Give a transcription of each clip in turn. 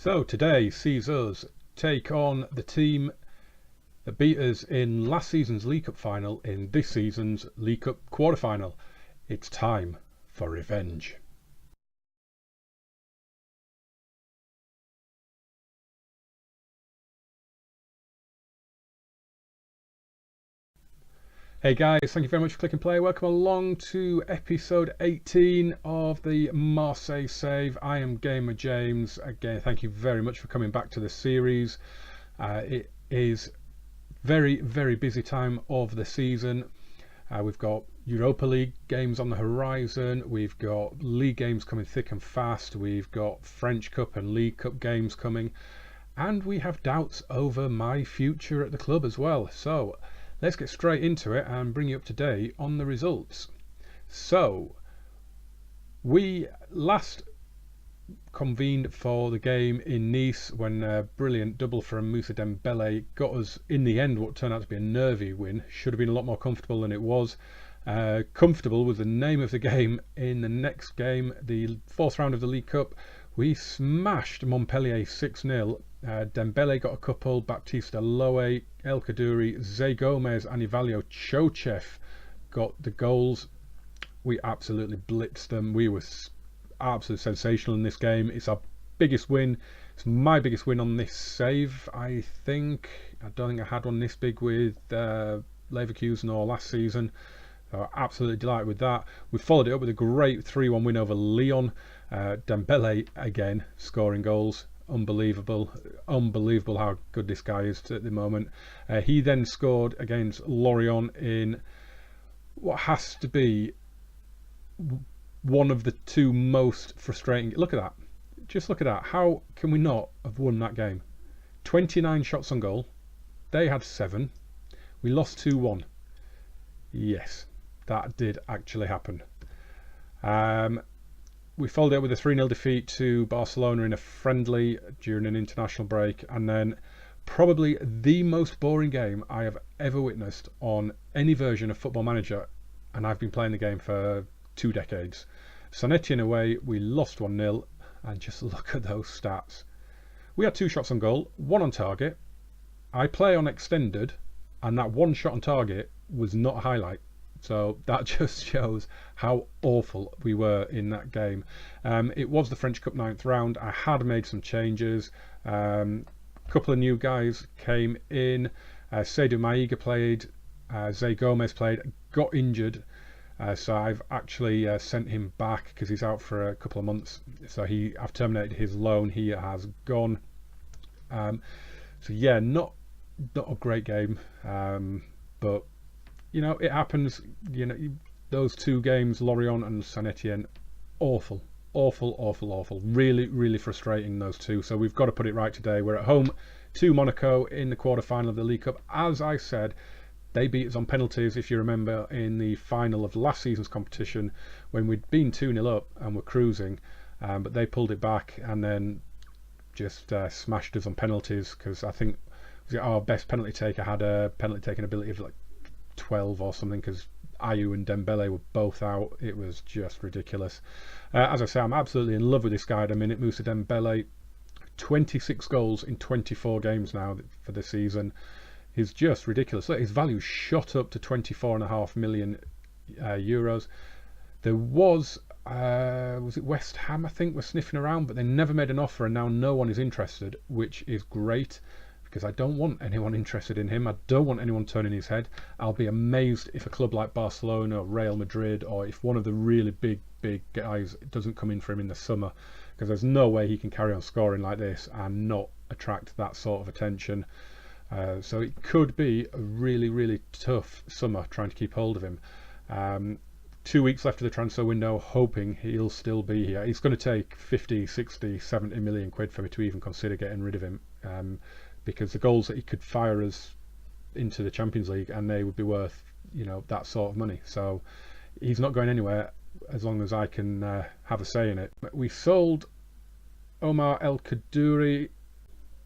So today sees us take on the team that beat us in last season's League Cup final in this season's League Cup quarter-final. It's time for revenge. Hey guys, thank you very much for clicking play. Welcome along to episode 18 of the Marseille save. I am Gamer James. Again, thank you very much for coming back to the series. It is very busy time of the season. We've got Europa League games on the horizon. We've got league games coming thick and fast. We've got French Cup and League Cup games coming. And we have doubts over my future at the club as well. So let's get straight into it and bring you up to date on the results. So we last convened for the game in Nice when a brilliant double from Moussa Dembele got us in the end what turned out to be a nervy win. Should have been a lot more comfortable than it was. Comfortable was the name of the game. In the next game, the fourth round of the League Cup, we smashed Montpellier 6-0. Dembele got a couple, Baptiste Loe, El Kaddouri, Zé Gomez and Ivalio Chochev got the goals. We absolutely blitzed them. We were absolutely sensational in this game. It's our biggest win. It's my biggest win on this save, I think. I don't think I had one this big with Leverkusen or last season. So absolutely delighted with that. We followed it up with a great 3-1 win over Lyon. Dembele again scoring goals. Unbelievable how good this guy is at the moment. He then scored against Lorient in what has to be one of the two most frustrating. Look at that. Just look at that. How can we not have won that game? 29 shots on goal. They had 7. We lost 2-1. Yes, that did actually happen. We followed it with a 3-0 defeat to Barcelona in a friendly during an international break, and then probably the most boring game I have ever witnessed on any version of Football Manager, and I've been playing the game for 2 decades. Saint-Etienne away, we lost 1-0, and just look at those stats. We had 2 shots on goal, 1 on target. I play on extended, and that 1 shot on target was not a highlight. So that just shows how awful we were in that game. It was the French Cup 9th round. I had made some changes. A couple of new guys came in. Seydou Maïga played. Zé Gomez played. Got injured. So I've actually sent him back because he's out for a couple of months. So I've terminated his loan. He has gone. So yeah, not a great game. But you know, it happens. You know, those 2 games, Lorient and Saint-Etienne, awful. Really frustrating, those 2. So we've got to put it right today. We're at home to Monaco in the quarter-final of the League Cup. As I said, they beat us on penalties, if you remember, in the final of last season's competition when we'd been 2-0 up and were cruising. But they pulled it back and then just smashed us on penalties because I think our best penalty taker had a penalty taking ability of like 12 or something because Ayew and Dembele were both out. It was just ridiculous. As I say, I'm absolutely in love with this guy at the minute, Moussa Dembele. 26 goals in 24 games now for the season. He's just ridiculous. Look, his value shot up to 24.5 million euros. There was it West Ham, I think, were sniffing around, but they never made an offer, and now no one is interested, which is great. Because I don't want anyone interested in him. I don't want anyone turning his head. I'll be amazed if a club like Barcelona or Real Madrid, or if one of the really big guys doesn't come in for him in the summer, because there's no way he can carry on scoring like this and not attract that sort of attention. So it could be a really tough summer trying to keep hold of him. 2 weeks left of the transfer window, hoping he'll still be here. It's going to take 50, 60, 70 million quid for me to even consider getting rid of him. Because the goals that he could fire us into the Champions League, and they would be worth, you know, that sort of money. So he's not going anywhere as long as I can have a say in it. We sold Omar El Kaddouri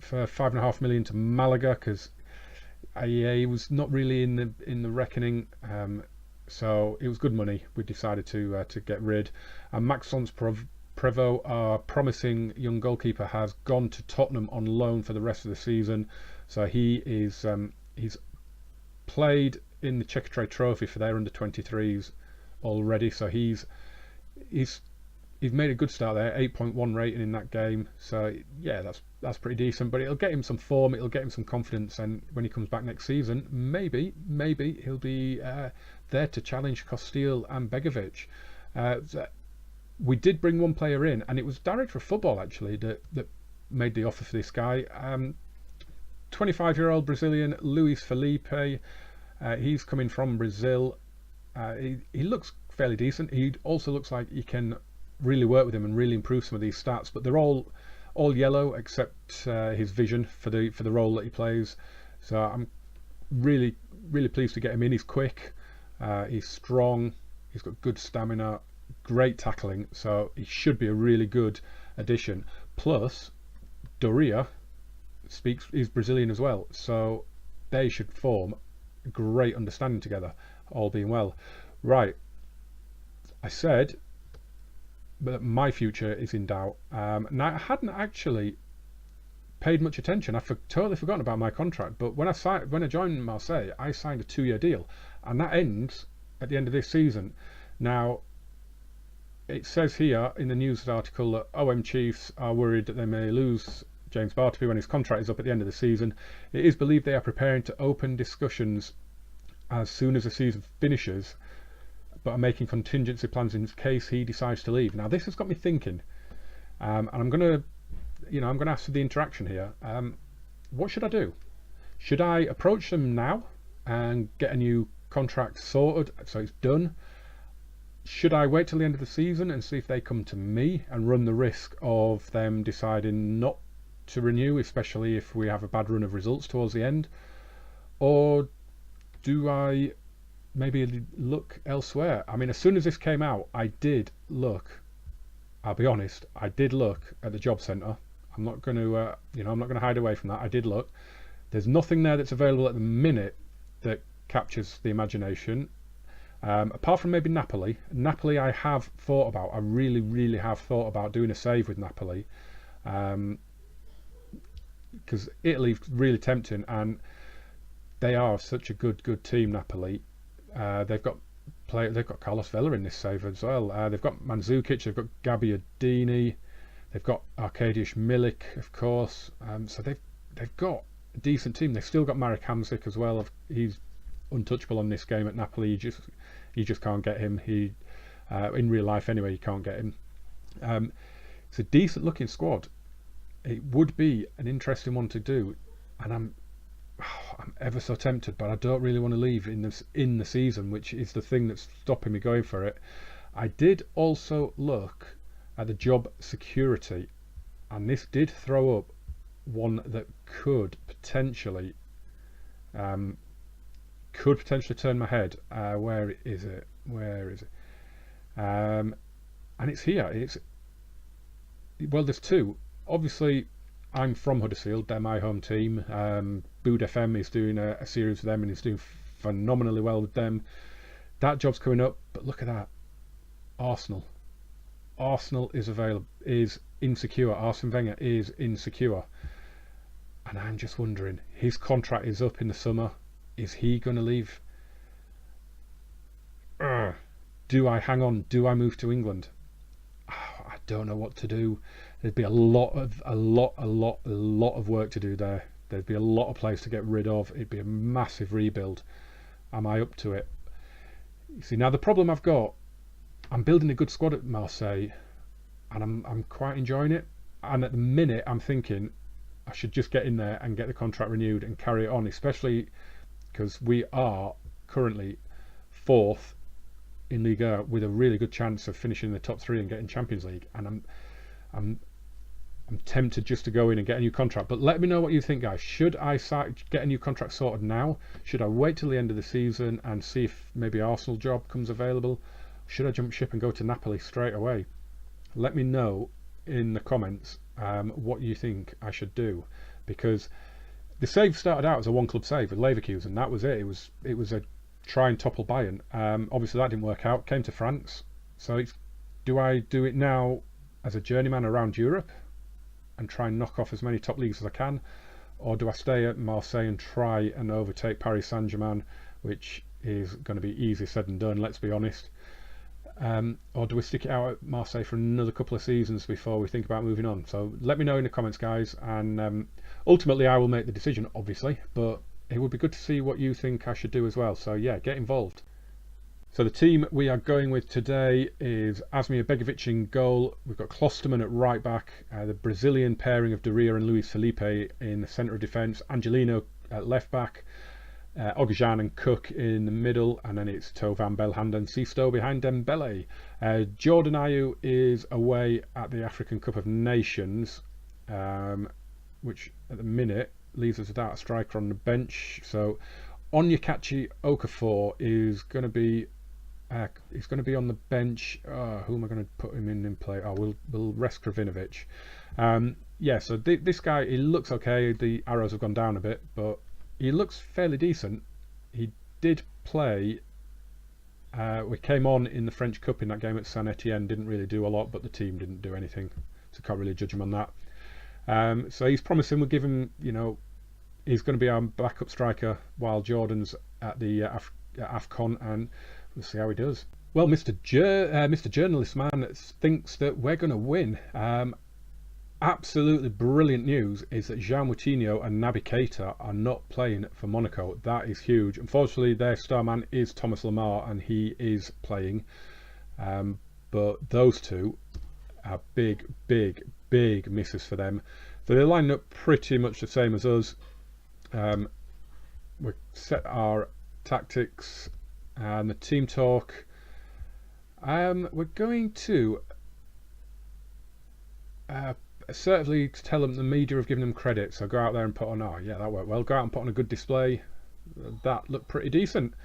for 5.5 million to Malaga because he was not really in the reckoning. So it was good money. We decided to get rid. And Maxence Prevost, our promising young goalkeeper, has gone to Tottenham on loan for the rest of the season. So he is he's played in the Checkatrade Trophy for their under-23s already. So he's made a good start there, 8.1 rating in that game. So yeah, that's pretty decent. But it'll get him some form, it'll get him some confidence, and when he comes back next season, maybe he'll be there to challenge Costile and Begovic. We did bring one player in, and it was director of football actually that made the offer for this guy. 25-year-old Brazilian Luis Felipe. He's coming from Brazil. He looks fairly decent. He also looks like he can really work with him and really improve some of these stats. But they're all yellow except his vision for the role that he plays. So I'm really pleased to get him in. He's quick. He's strong. He's got good stamina. Great tackling. So he should be a really good addition. Plus, Doria is Brazilian as well, so they should form a great understanding together, all being well. Right, I said that my future is in doubt. Now, I hadn't actually paid much attention. I've totally forgotten about my contract, but when I joined Marseille, I signed a 2-year deal, and that ends at the end of this season. Now, it says here in the news article that OM Chiefs are worried that they may lose James Bartby when his contract is up at the end of the season. It is believed they are preparing to open discussions as soon as the season finishes, but are making contingency plans in case he decides to leave. Now, this has got me thinking, and I'm going to ask for the interaction here. What should I do? Should I approach them now and get a new contract sorted so it's done? Should I wait till the end of the season and see if they come to me and run the risk of them deciding not to renew, especially if we have a bad run of results towards the end? Or do I maybe look elsewhere? I mean, as soon as this came out, I did look, I'll be honest, I did look at the job centre. I'm not going to, I'm not going to hide away from that. I did look. There's nothing there that's available at the minute that captures the imagination. Apart from maybe Napoli. Napoli I have thought about. I really have thought about doing a save with Napoli. Because Italy's really tempting, and they are such a good team, Napoli. They've got Carlos Vela in this save as well. They've got Mandzukic, they've got Gabbiadini, they've got Arkadiusz Milik, of course. So they've got a decent team. They've still got Marek Hamsik as well. He's untouchable on this game at Napoli. You just can't get him. In real life anyway, you can't get him. It's a decent looking squad. It would be an interesting one to do, and I'm ever so tempted, but I don't really want to leave in the season, which is the thing that's stopping me going for it. I did also look at the job security, and this did throw up one that could potentially turn my head. Where is it? And it's here. There's two. Obviously, I'm from Huddersfield. They're my home team. Bood FM is doing a series with them, and he's doing phenomenally well with them. That job's coming up, but look at that. Arsenal is insecure. Arsene Wenger is insecure, and I'm just wondering, his contract is up in the summer. Is he going to leave? Do I hang on? Do I move to England? I don't know what to do. There'd be a lot of work to do there. There'd be a lot of players to get rid of. It'd be a massive rebuild. Am I up to it? You see, now the problem I've got, I'm building a good squad at Marseille, and I'm quite enjoying it. And at the minute, I'm thinking I should just get in there and get the contract renewed and carry it on, especially because we are currently 4th in Ligue with a really good chance of finishing in the top 3 and getting Champions League. And I'm tempted just to go in and get a new contract. But let me know what you think, guys. Should I get a new contract sorted now? Should I wait till the end of the season and see if maybe Arsenal job comes available? Should I jump ship and go to Napoli straight away? Let me know in the comments what you think I should do, because the save started out as a one-club save with Leverkusen. That was it. It was a try and topple Bayern. Obviously that didn't work out. Came to France. So do I do it now as a journeyman around Europe and try and knock off as many top leagues as I can? Or do I stay at Marseille and try and overtake Paris Saint-Germain, which is going to be easier said than done, let's be honest? Or do we stick it out at Marseille for another couple of seasons before we think about moving on? So let me know in the comments, guys, and ultimately I will make the decision, obviously, but it would be good to see what you think I should do as well. So yeah, get involved. So the team we are going with today is Asmir Begovic in goal. We've got Klosterman at right back, the Brazilian pairing of Doria and Luis Felipe in the centre of defence, Angelino at left back, Ogajan and Cook in the middle, and then it's Tovan, Belhanda and Sisto behind Dembele. Jordan Ayew is away at the African Cup of Nations, which at the minute leaves us without a striker on the bench. So Onyekachi Okafor is going to be on the bench. Who am I going to put him in play? We'll rest Kravinovic. Yeah, so this guy, he looks okay. The arrows have gone down a bit, but he looks fairly decent. He did play. We came on in the French Cup in that game at Saint Etienne. Didn't really do a lot, but the team didn't do anything, so can't really judge him on that. So he's promising. We'll give him, he's going to be our backup striker while Jordan's at the AFCON, and we'll see how he does. Well, Mr. Journalist Man thinks that we're going to win. Absolutely brilliant news is that Jean Moutinho and Naby Keita are not playing for Monaco. That is huge. Unfortunately, their star man is Thomas Lemar, and he is playing. But those two are big misses for them. So they're lining up pretty much the same as us. We set our tactics and the team talk. We're going to assertively tell them the media have given them credit, so go out there and put on, oh yeah, that worked well, go out and put on a good display. That looked pretty decent.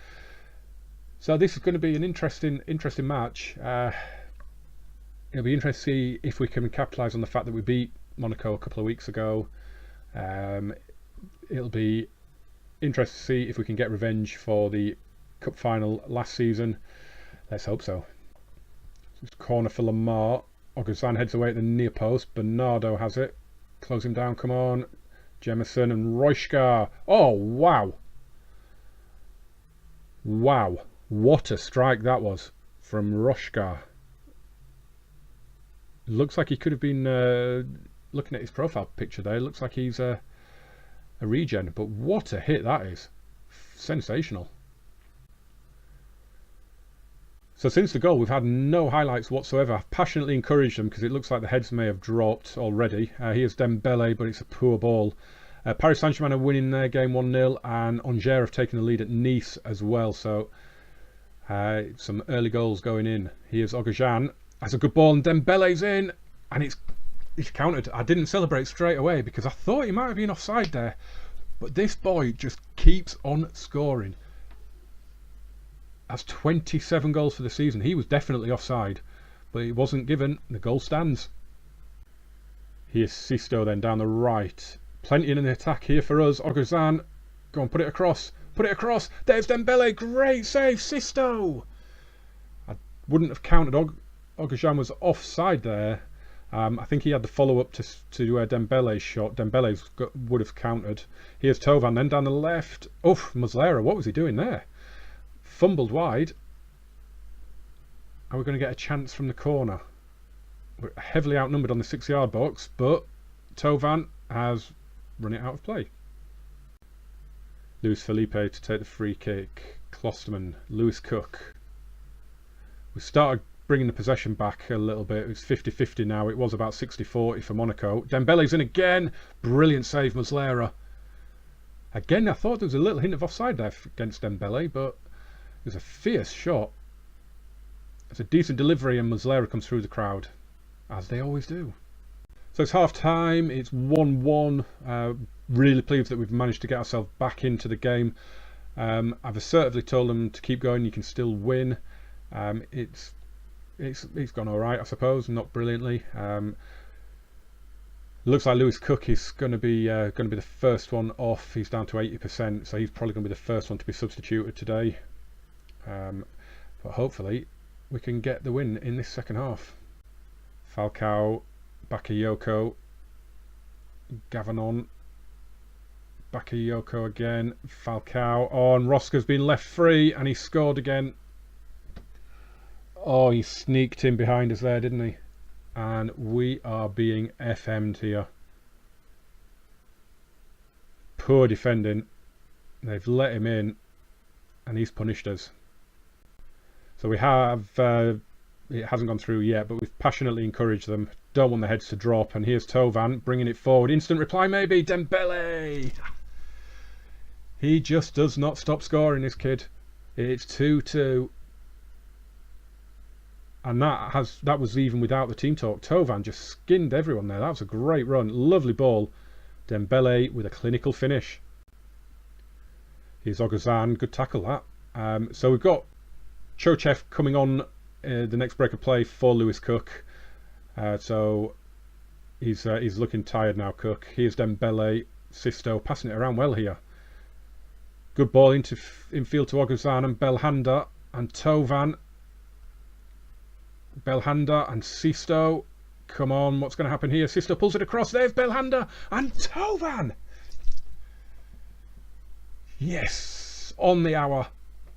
So this is going to be an interesting match. It'll be interesting to see if we can capitalise on the fact that we beat Monaco a couple of weeks ago. It'll be interesting to see if we can get revenge for the Cup final last season. Let's hope so. It's corner for Lemar. Oguzan heads away at the near post. Bernardo has it. Close him down, come on. Jemison and Royschka. Oh, wow. Wow. What a strike that was from Royschka. Looks like he could have been, looking at his profile picture there, looks like he's a regen. But what a hit that is. Sensational. So since the goal, we've had no highlights whatsoever. I've passionately encouraged them because it looks like the heads may have dropped already. Here's Dembele, but it's a poor ball. Paris Saint-Germain are winning their game 1-0, and Angers have taken the lead at Nice as well. So some early goals going in. Here's Ogajan. That's a good ball, and Dembele's in, and he's countered. I didn't celebrate straight away because I thought he might have been offside there. But this boy just keeps on scoring. That's 27 goals for the season. He was definitely offside, but he wasn't given. The goal stands. Here's Sisto then down the right. Plenty in the attack here for us. Oguzan, go on, put it across. Put it across. There's Dembele. Great save, Sisto. I wouldn't have counted. Oguzan was offside there. I think he had the follow-up to Dembele's shot. Dembele would have countered. Here's Tovan then down the left. Oof, Muslera, what was he doing there? Fumbled wide. Are we going to get a chance from the corner? We're heavily outnumbered on the 6-yard box, but Tovan has run it out of play. Luis Felipe to take the free kick. Klosterman, Lewis Cook. We started bringing the possession back a little bit. It's 50-50 now. It was about 60-40 for Monaco. Dembele's in again. Brilliant save, Muslera. Again, I thought there was a little hint of offside there against Dembele, but it was a fierce shot. It's a decent delivery, and Muslera comes through the crowd, as they always do. So it's half time. It's 1-1. Really pleased that we've managed to get ourselves back into the game. I've assertively told them to keep going. You can still win. It's gone all right, I suppose. Not brilliantly. Looks like Lewis Cook is going to be the first one off. He's down to 80%, so he's probably going to be the first one to be substituted today. But hopefully we can get the win in this second half. Falcao, Bakayoko, Gavanon, Bakayoko again, Falcao. Oh, and Rosca's been left free and he scored again. Oh, he sneaked in behind us there, didn't he? And we are being FM'd here. Poor defending. They've let him in and he's punished us. So we have, it hasn't gone through yet, but we've passionately encouraged them. Don't want the heads to drop. And here's Tovan bringing it forward. Instant reply maybe. Dembele. He just does not stop scoring, this kid. It's 2-2. And that was even without the team talk. Tovan just skinned everyone there. That was a great run. Lovely ball. Dembele with a clinical finish. Here's Oguzhan. Good tackle that. So we've got Chochev coming on the next break of play for Lewis Cook. So he's looking tired now, Cook. Here's Dembele. Sisto passing it around well here. Good ball infield to Oguzhan and Belhanda and Tovan. Belhanda and Sisto. Come on, what's going to happen here? Sisto pulls it across. There's Belhanda and Tovan. Yes, on the hour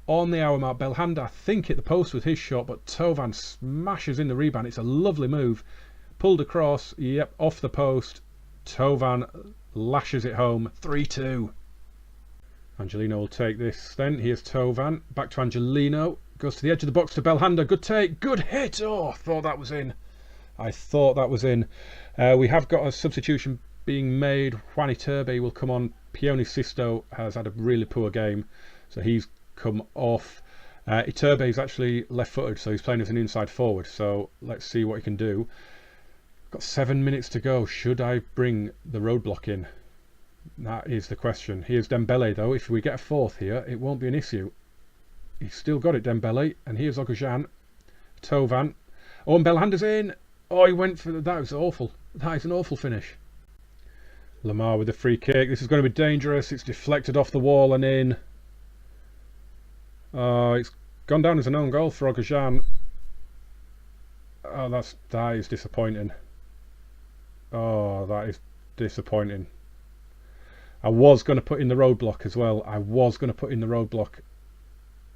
mark. Belhanda, I think, hit the post with his shot, but Tovan smashes in the rebound. It's a lovely move. Pulled across, yep, off the post. Tovan lashes it home. 3-2. Angelino will take this then. Here's Tovan. Back to Angelino. Goes to the edge of the box to Belhanda. Good take. Good hit. Oh, I thought that was in. We have got a substitution being made. Juan Iturbe will come on. Pione Sisto has had a really poor game, so he's come off. Iturbe is actually left-footed, so he's playing as an inside forward. So let's see what he can do. Got 7 minutes to go. Should I bring the roadblock in? That is the question. Here's Dembele though. If we get a fourth here, it won't be an issue. He's still got it, Dembele. And here's Oguzhan. Tovan. Oh, and Belhanda's in. Oh, he went for that. Was awful. That is an awful finish. Lamar with the free kick. This is going to be dangerous. It's deflected off the wall and in. Oh, it's gone down as an own goal for Oguzhan. Oh, that is disappointing. Oh, that is disappointing. I was going to put in the roadblock as well.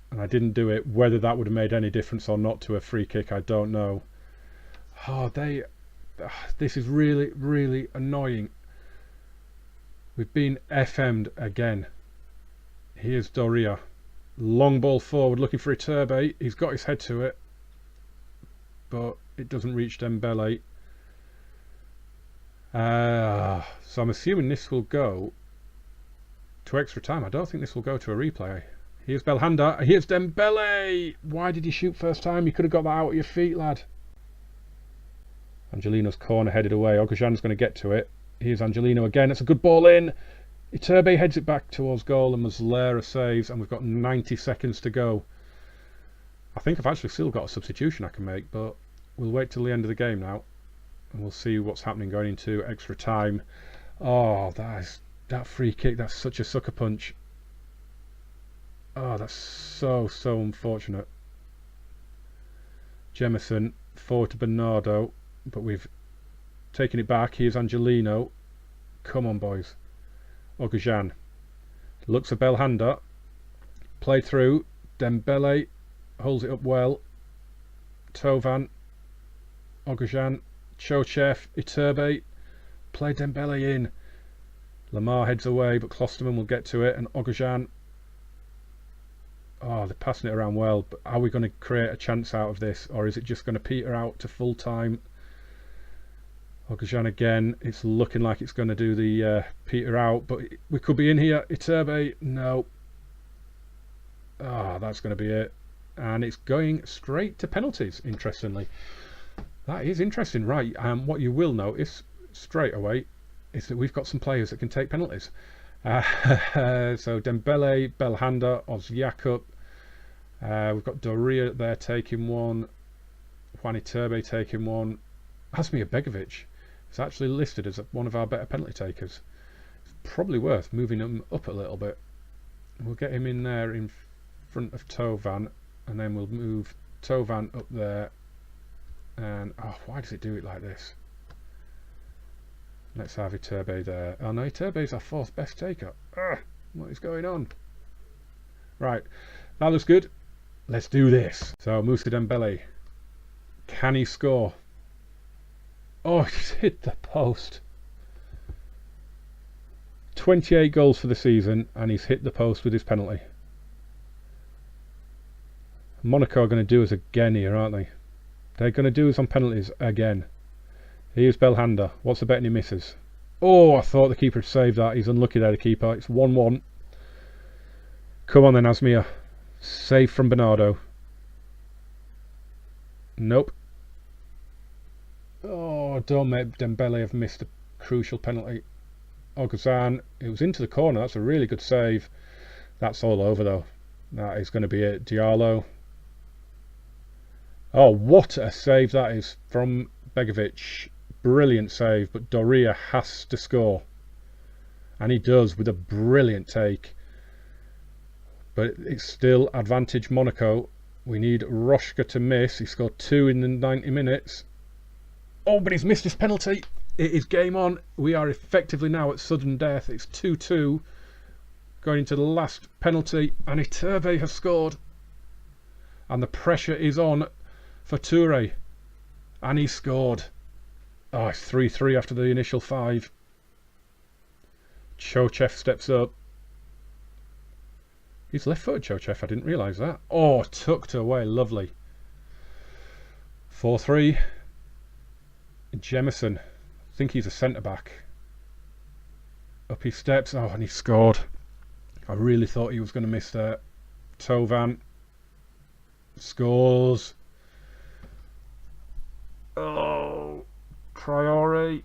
And I didn't do it. Whether that would have made any difference or not to a free kick, I don't know. Oh, this is really, really annoying. We've been FM'd again. Here's Doria. Long ball forward, looking for Iturbe. He's got his head to it, but it doesn't reach Dembele. So I'm assuming this will go to extra time. I don't think this will go to a replay. Here's Belhanda. Here's Dembele. Why did you shoot first time? You could have got that out of your feet, lad. Angelino's corner headed away. Oguzhan's going to get to it. Here's Angelino again. It's a good ball in. Iturbe heads it back towards goal and Muslera saves, and we've got 90 seconds to go. I think I've actually still got a substitution I can make, but we'll wait till the end of the game now and we'll see what's happening going into extra time. Oh, that free kick, that's such a sucker punch. Oh, that's so unfortunate. Jemison forward to Bernardo, but we've taken it back. Here's Angelino. Come on, boys. Oguzhan looks at Belhanda. Play through. Dembele holds it up well. Tovan. Oguzhan. Chochev. Iturbe. Play Dembele in. Lamar heads away, but Klosterman will get to it. And Oguzhan. Oh, they're passing it around well. But are we going to create a chance out of this? Or is it just going to peter out to full time? Oguzhan again. It's looking like it's going to do the peter out, but we could be in here. Iturbe, no. Ah, that's going to be it. And it's going straight to penalties, interestingly. That is interesting, right? What you will notice straight away is that we've got some players that can take penalties. So Dembele, Belhanda, Ozyakup. We've got Doria there taking one. Juan Iturbe taking one. Asmir Begovic is actually listed as one of our better penalty takers. It's probably worth moving him up a little bit. We'll get him in there in front of Tovan, and then we'll move Tovan up there. And oh, why does it do it like this? Let's have Iturbe there. Oh no, Iturbe's our fourth best taker. Ugh, what is going on? Right, that looks good. Let's do this. So Moussa Dembele, can he score? Oh, he's hit the post. 28 goals for the season, and he's hit the post with his penalty. Monaco are going to do us again here, aren't they? They're going to do us on penalties again. Here's Belhanda. What's the betting he misses? Oh, I thought the keeper had saved that. He's unlucky there, the keeper. It's 1-1. Come on then, Asmir. Save from Bernardo. Nope. Oh, don't make Dembele have missed a crucial penalty. Oguzan, it was into the corner. That's a really good save. That's all over though. That is going to be it. Diallo. Oh, what a save that is from Begovic. Brilliant save, but Doria has to score. And he does with a brilliant take. But it's still advantage Monaco. We need Roshka to miss. He scored 2 in the 90 minutes. Oh, but he's missed his penalty. It is game on. We are effectively now at sudden death. It's 2-2. Going into the last penalty. And Iturbe has scored. And the pressure is on for Toure. And he scored. Oh, it's 3-3 after the initial 5. Chochev steps up. He's left-footed, Chochev. I didn't realise that. Oh, tucked away. Lovely. 4-3. Jemison. I think he's a centre-back. Up he steps. Oh, and he scored. I really thought he was going to miss there. Tovan. Scores. Oh. Traore.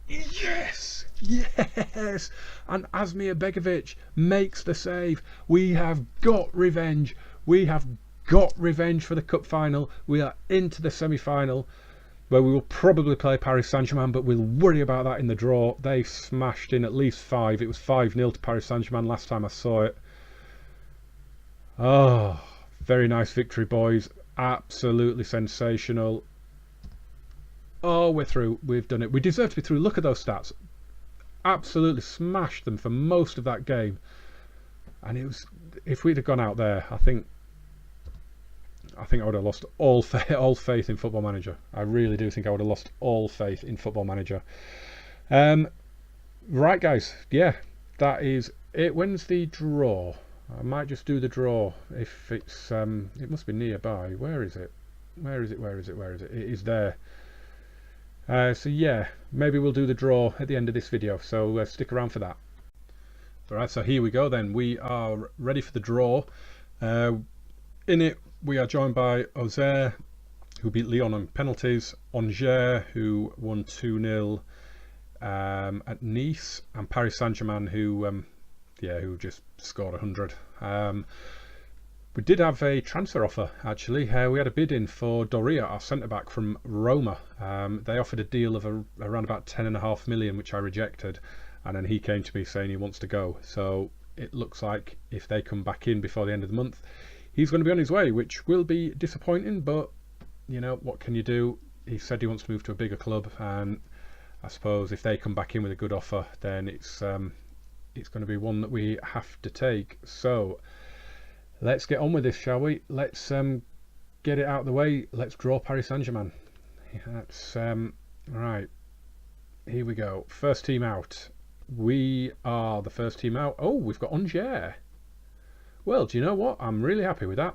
Yes! Yes! And Asmir Begovic makes the save. We have got revenge. We have got revenge for the cup final. We are into the semi-final, where we will probably play Paris Saint-Germain, but we'll worry about that in the draw. They smashed in at least 5. It was 5-0 to Paris Saint-Germain last time I saw it. Oh, very nice victory, boys. Absolutely sensational. Oh, we're through. We've done it. We deserve to be through. Look at those stats. Absolutely smashed them for most of that game. And it was, if we'd have gone out there, I think I would have lost all faith in Football Manager. I really do think I would have lost all faith in Football Manager. Right, guys. Yeah, that is it. When's the draw? I might just do the draw if it's. It must be nearby. Where is it? Where is it? Where is it? Where is it? It is there. So yeah, maybe we'll do the draw at the end of this video. So stick around for that. Alright, so here we go then. We are ready for the draw. In it, we are joined by Auxerre, who beat Lyon on penalties, Angers, who won 2-0 at Nice, and Paris Saint-Germain, who just scored 100. We did have a transfer offer, actually. We had a bid in for Doria, our centre-back from Roma. They offered a deal of around about 10.5 million, which I rejected. And then he came to me saying he wants to go. So it looks like if they come back in before the end of the month, he's going to be on his way, which will be disappointing. But, you know, what can you do? He said he wants to move to a bigger club. And I suppose if they come back in with a good offer, then it's going to be one that we have to take. So let's get on with this, shall we? Let's get it out of the way. Let's draw Paris Saint-Germain. That's right. Here we go. First team out. We are the first team out. Oh, we've got Angers. Well, do you know what? I'm really happy with that.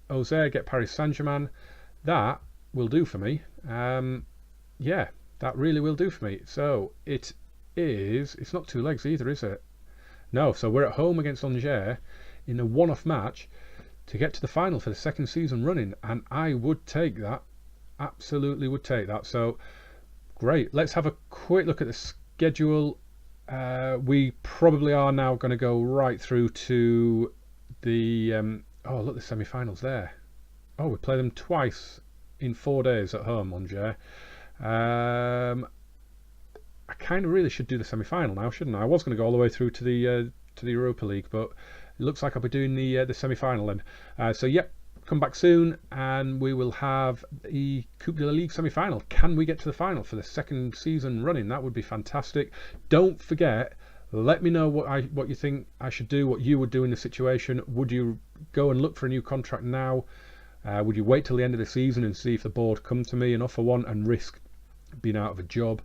Auxerre get Paris Saint-Germain. That will do for me. Yeah, that really will do for me. So it is. It's not 2 legs either, is it? No. So we're at home against Angers in a one-off match to get to the final for the second season running, and I would take that. Absolutely would take that. So great. Let's have a quick look at the schedule. We probably are now going to go right through to the oh, look, the semi-finals there. Oh, we play them twice in 4 days at home, Angers. I kind of really should do the semi-final now, shouldn't I? I was going to go all the way through to the Europa League, but it looks like I'll be doing the semi-final then. So yep, come back soon, and we will have the Coupe de la Ligue semi-final. Can we get to the final for the second season running? That would be fantastic. Don't forget, let me know what you think I should do, what you would do in the situation. Would you go and look for a new contract now? Would you wait till the end of the season and see if the board come to me and offer one and risk being out of a job?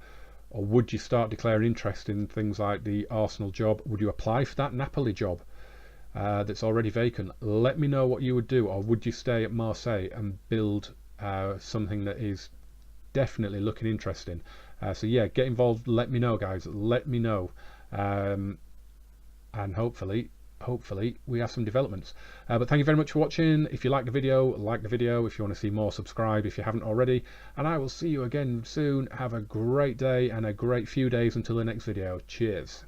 Or would you start declaring interest in things like the Arsenal job? Would you apply for that Napoli job that's already vacant? Let me know what you would do. Or would you stay at Marseille and build something that is definitely looking interesting? So yeah, get involved. Let me know, guys. Let me know. And hopefully we have some developments. But thank you very much for watching. If you like the video, like the video. If you want to see more, subscribe if you haven't already. And I will see you again soon. Have a great day and a great few days until the next video. Cheers.